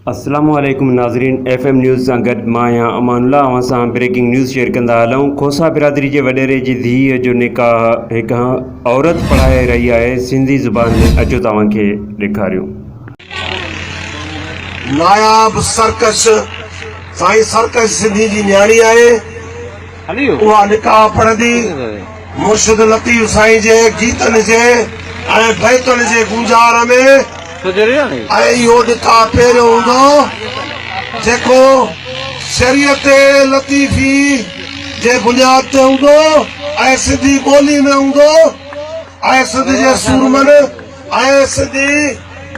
अस्सलामुअलैकुम नाज़रीन, FM news सां गॾु मां आहियां अमानुल्लाह। अवां सां ब्रेकिंग न्यूज़ शेयर कंदा हलूं। खोसा बिरादरी जे वॾेरे जी धीअ जो निकाह हिकु औरत पढ़ाए रही आहे। सिंधी ज़ुबान में अचो तव्हांखे ॾेखारियूं। नायाब सरकश साईं सरकश सिंधी जी न्याणी आहे। उहा निकाह पढ़ंदी मुर्शिद लतीफ़ साईं जे गीतनि जे ऐं बैतुनि जे गुंजार में। इहो निकाह पहिरियों हूंदो जेको शरीयत लतीफ़ी जे बुनियाद ते हूंदो ऐं सिंधी ॿोली में हूंदो ऐं सिंध जे सूरमनि ऐं सिंधी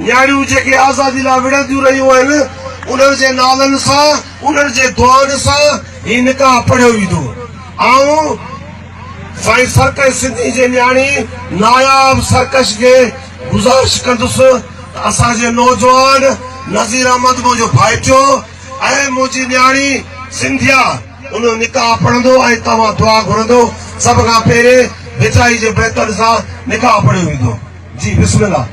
न्याणियूं जेके आज़ादी लाइ विढ़ंदियूं रहियूं आहिनि उन्हनि जे नालनि सां उन्हनि जे दुआनि सां ही निकाह पढ़ियो वेंदो। ऐं साईं सरकश सिंधी जे न्याणी नायाब सरकश खे गुज़ारिश कंदुसि असांजे नौजवान नज़ीर अहमद मुंहिंजो भाइटियो ऐं मुंहिंजी न्याणी सिंधिया उन निकाह पढ़ंदो ऐं तव्हां दुआ घुरंदो। सभ खां पहिरें विचाई जे बैतनि सां निकाह पढ़ियो वेंदो। जी बिस्मिल्लाह।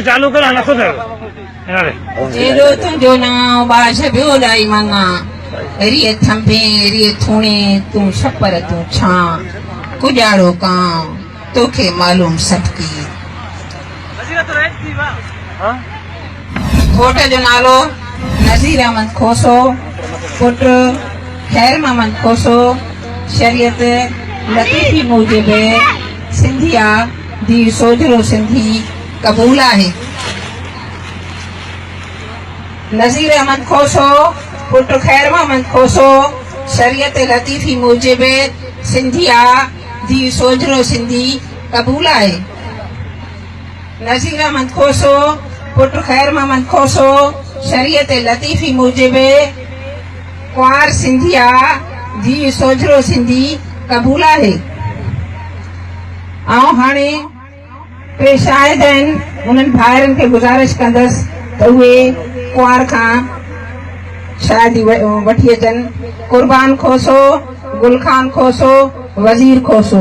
चालू कर तुंहिंजो नाम बाश बियो ॾाई मांगा रिए थंबे रिए थूणे तूं छपर तूं छा कुजाड़ो कां तोखे मालूम सटकी। घोट जो नालो नज़ीर अहमद खोसो, पुट खैर मोहम्मद खोसो, शरीयत लतीफ़ी मूजिब सिंधिया दी सोजरो सिंधी कबूल आहे। नज़ीर अहमद खोसो पुट खैर मोहम्मद खोसो, शरीयत लतीफ़ी मूजिब सिंधिया दी सोजरो सिंधी कबूल आहे। नज़ीर अहमद खोसो पुट खैर मोहम्मद खोसो, शरीयत लतीफ़ी मूजिब कुंवार सिंधिया दी सोजरो सिंधी कबूल आहे। ऐं हाणे टे शाहिद आहिनि, उन्हनि भाइरनि खे गुज़ारिश कंदसि त उहे कुंवार खां शादी वठी अचनि। कुर्बान खोसो, गुलखान खोसो, वज़ीर खोसो।